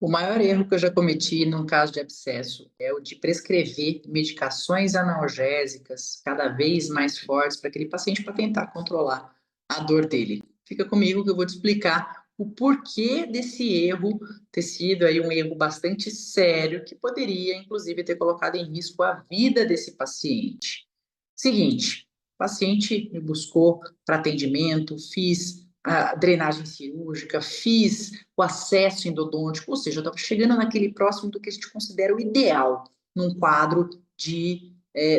O maior erro que eu já cometi num caso de abscesso é o de prescrever medicações analgésicas cada vez mais fortes para aquele paciente para tentar controlar a dor dele. Fica comigo que eu vou te explicar o porquê desse erro ter sido aí um erro bastante sério que poderia, inclusive, ter colocado em risco a vida desse paciente. Seguinte, o paciente me buscou para atendimento, fiz a drenagem cirúrgica, fiz o acesso endodôntico, ou seja, eu estava chegando naquele próximo do que a gente considera o ideal num quadro de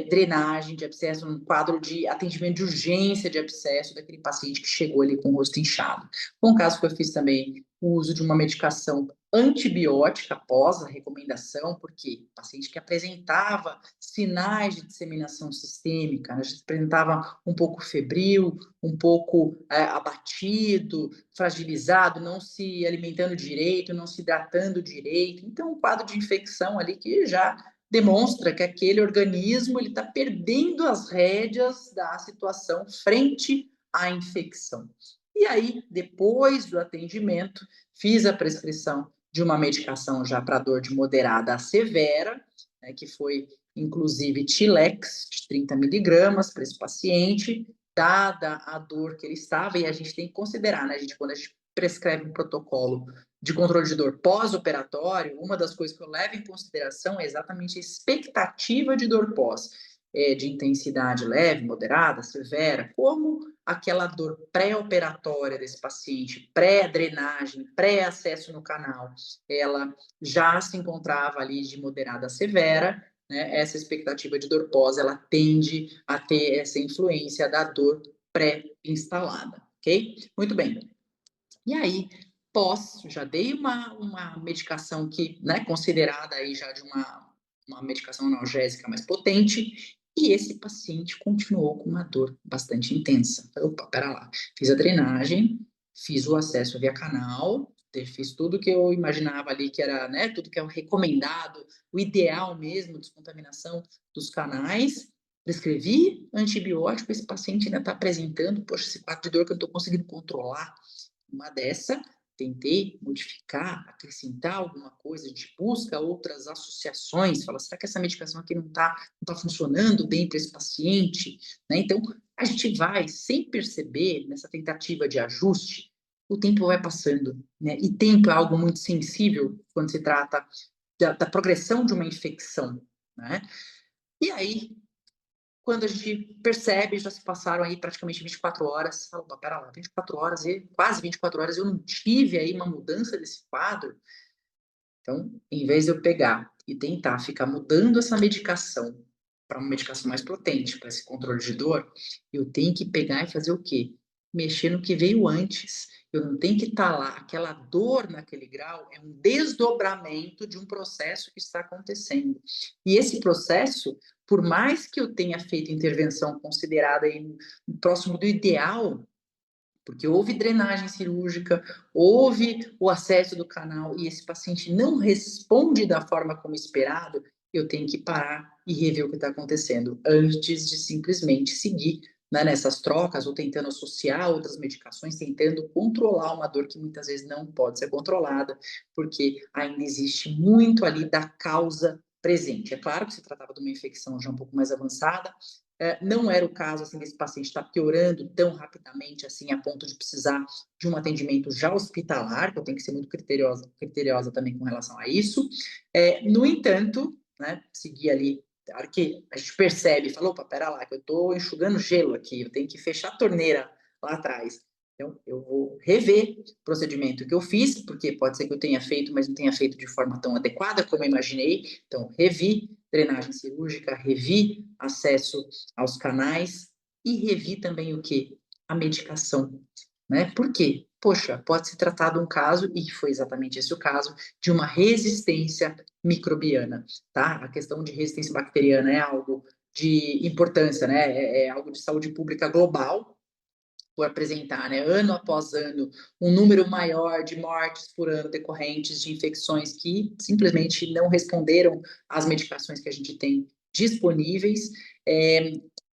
drenagem de abscesso, num quadro de atendimento de urgência de abscesso daquele paciente que chegou ali com o rosto inchado. Foi um caso que eu fiz também o uso de uma medicação antibiótica após a recomendação, porque o paciente que apresentava sinais de disseminação sistêmica, né, a gente apresentava um pouco febril, um pouco abatido, fragilizado, não se alimentando direito, não se hidratando direito. Então, um quadro de infecção ali que já demonstra que aquele organismo ele está perdendo as rédeas da situação frente à infecção. E aí, depois do atendimento, fiz a prescrição de uma medicação já para dor de moderada a severa, né, que foi inclusive Tilex, de 30 miligramas para esse paciente, dada a dor que ele estava, e a gente tem que considerar, né, quando a gente prescreve um protocolo de controle de dor pós-operatório, uma das coisas que eu levo em consideração é exatamente a expectativa de dor pós, de intensidade leve, moderada, severa, como aquela dor pré-operatória desse paciente, pré-drenagem, pré-acesso no canal, ela já se encontrava ali de moderada a severa, né? Essa expectativa de dor pós, ela tende a ter essa influência da dor pré-instalada, ok? Muito bem. E aí, pós, já dei uma medicação que, né, considerada aí já de uma medicação analgésica mais potente, e esse paciente continuou com uma dor bastante intensa. Opa, pera lá. Fiz a drenagem, fiz o acesso via canal, fiz tudo que eu imaginava ali que era, né, tudo que é o recomendado, o ideal mesmo, descontaminação dos canais. Prescrevi antibiótico, esse paciente ainda está apresentando, poxa, esse quadro de dor que eu não estou conseguindo controlar. Uma dessa, tentei modificar, acrescentar alguma coisa, a gente busca outras associações, fala, será que essa medicação aqui não tá funcionando bem para esse paciente? Né? Então, a gente vai, sem perceber, nessa tentativa de ajuste, o tempo vai passando, né? E tempo é algo muito sensível quando se trata da progressão de uma infecção, né? E aí, quando a gente percebe, já se passaram aí praticamente 24 horas, fala, opa, pera lá, 24 horas, quase 24 horas, eu não tive aí uma mudança desse quadro. Então, em vez de eu pegar e tentar ficar mudando essa medicação para uma medicação mais potente, para esse controle de dor, eu tenho que pegar e fazer o quê? Mexer no que veio antes. Eu não tenho que estar lá. Aquela dor naquele grau é um desdobramento de um processo que está acontecendo. E esse processo, por mais que eu tenha feito intervenção considerada aí próximo do ideal, porque houve drenagem cirúrgica, houve o acesso do canal e esse paciente não responde da forma como esperado, eu tenho que parar e rever o que está acontecendo antes de simplesmente seguir, né, nessas trocas ou tentando associar outras medicações, tentando controlar uma dor que muitas vezes não pode ser controlada, porque ainda existe muito ali da causa presente. É claro que se tratava de uma infecção já um pouco mais avançada, não era o caso assim desse paciente estar piorando tão rapidamente assim a ponto de precisar de um atendimento já hospitalar, que eu tenho que ser muito criteriosa também com relação a isso. No entanto, né, seguir ali, a hora que a gente percebe, falou, opa, pera lá, que eu estou enxugando gelo aqui, eu tenho que fechar a torneira lá atrás. Então, eu vou rever o procedimento que eu fiz, porque pode ser que eu tenha feito, mas não tenha feito de forma tão adequada como eu imaginei. Então, revi drenagem cirúrgica, revi acesso aos canais e revi também o que? A medicação, né? Por quê? Poxa, pode se tratar de um caso, e foi exatamente esse o caso, de uma resistência microbiana, tá? A questão de resistência bacteriana é algo de importância, né? É algo de saúde pública global, por apresentar, né, ano após ano, um número maior de mortes por ano decorrentes de infecções que simplesmente não responderam às medicações que a gente tem disponíveis.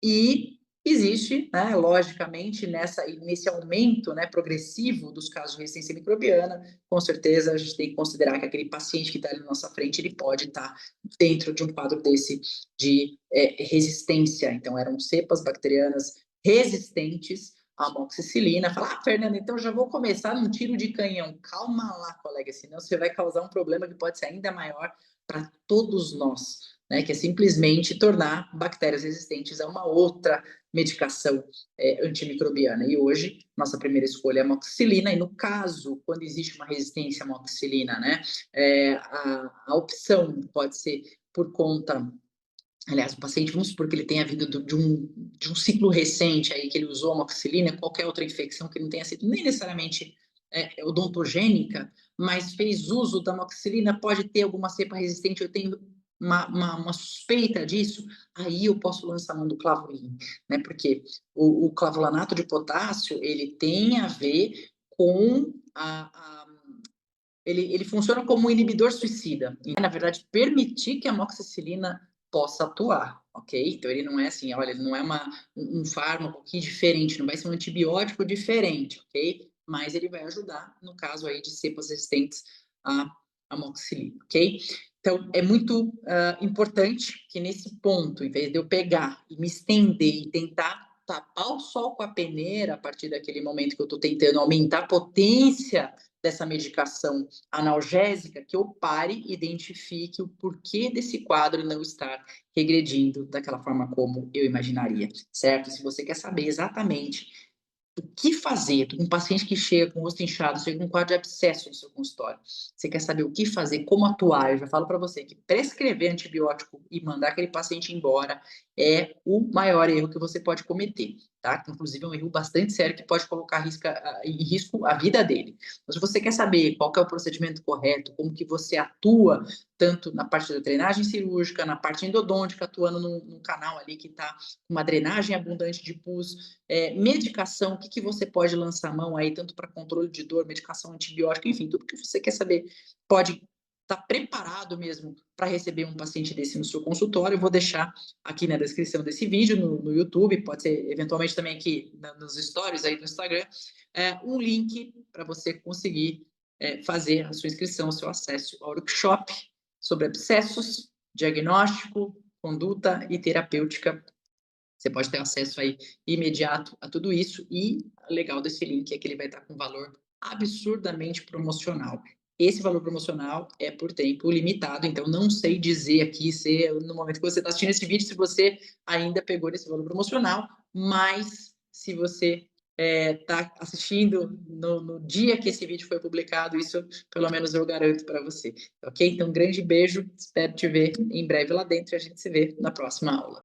E Existe, né, logicamente, nesse aumento, né, progressivo dos casos de resistência microbiana, com certeza a gente tem que considerar que aquele paciente que está ali na nossa frente, ele pode estar dentro de um quadro desse de resistência. Então, eram cepas bacterianas resistentes à amoxicilina. Fala, Fernanda, então já vou começar num tiro de canhão. Calma lá, colega, senão você vai causar um problema que pode ser ainda maior para todos nós, né, que é simplesmente tornar bactérias resistentes a uma outra medicação antimicrobiana. E hoje, nossa primeira escolha é a amoxicilina, e no caso, quando existe uma resistência à amoxicilina, né, a opção pode ser por conta. Aliás, o paciente, vamos supor que ele tenha vindo de um ciclo recente aí, que ele usou amoxicilina, qualquer outra infecção que não tenha sido nem necessariamente odontogênica, mas fez uso da amoxicilina, pode ter alguma cepa resistente, eu tenho uma suspeita disso, aí eu posso lançar mão do clavulin, né? Porque o clavulanato de potássio, ele tem a ver com ele funciona como um inibidor suicida. E, na verdade, permitir que a amoxicilina possa atuar, ok? Então, ele não é assim, olha, ele não é um fármaco que diferente, não vai ser um antibiótico diferente, ok? Mas ele vai ajudar, no caso aí de cepas resistentes à amoxicilina, ok? Então, é muito importante que nesse ponto, em vez de eu pegar e me estender e tentar tapar o sol com a peneira a partir daquele momento que eu estou tentando aumentar a potência dessa medicação analgésica, que eu pare e identifique o porquê desse quadro não estar regredindo daquela forma como eu imaginaria, certo? Se você quer saber exatamente o que fazer, um paciente que chega com o rosto inchado, chega com um quadro de abscesso no seu consultório, você quer saber o que fazer, como atuar, eu já falo para você que prescrever antibiótico e mandar aquele paciente embora é o maior erro que você pode cometer, tá? Inclusive é um erro bastante sério que pode colocar em risco a vida dele. Então, se você quer saber qual que é o procedimento correto, como que você atua, tanto na parte da drenagem cirúrgica, na parte endodôntica, atuando num canal ali que está com uma drenagem abundante de pus, medicação, o que você pode lançar a mão aí, tanto para controle de dor, medicação antibiótica, enfim, tudo que você quer saber pode estar preparado mesmo para receber um paciente desse no seu consultório. Eu vou deixar aqui na descrição desse vídeo, no YouTube, pode ser eventualmente também aqui nos stories aí do Instagram, um link para você conseguir fazer a sua inscrição, o seu acesso ao workshop sobre abscessos, diagnóstico, conduta e terapêutica. Você pode ter acesso aí imediato a tudo isso, e o legal desse link é que ele vai estar com valor absurdamente promocional. Esse valor promocional é por tempo limitado, então não sei dizer aqui se no momento que você está assistindo esse vídeo, se você ainda pegou esse valor promocional, mas se você está assistindo no dia que esse vídeo foi publicado, isso pelo menos eu garanto para você, ok? Então, um grande beijo, espero te ver em breve lá dentro e a gente se vê na próxima aula.